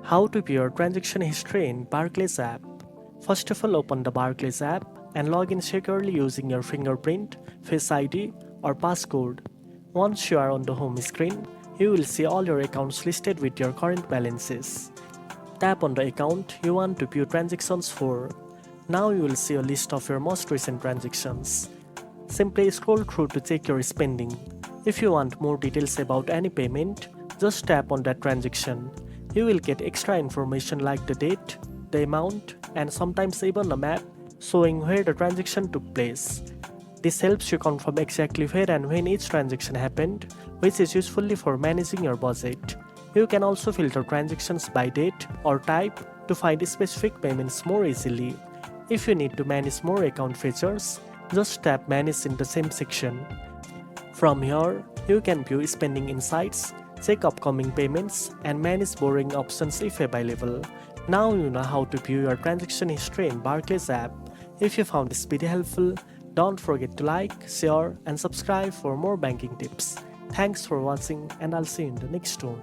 How to view your transaction history in Barclays app. First of all, open the Barclays app and log in securely using your fingerprint, Face ID, or passcode. Once you are on the home screen, you will see all your accounts listed with your current balances. Tap on the account you want to view transactions for. Now you will see a list of your most recent transactions. Simply scroll through to check your spending. If you want more details about any payment, just tap on that transaction. You will get extra information like the date, the amount, and sometimes even a map showing where the transaction took place. This helps you confirm exactly where and when each transaction happened, which is useful for managing your budget. You can also filter transactions by date or type to find specific payments more easily. If you need to manage more account features, just tap Manage in the same section. From here, you can view spending insights, check upcoming payments, and manage borrowing options if available. Now you know how to view your transaction history in Barclays app. If you found this video helpful, don't forget to like, share, and subscribe for more banking tips. Thanks for watching, and I'll see you in the next one.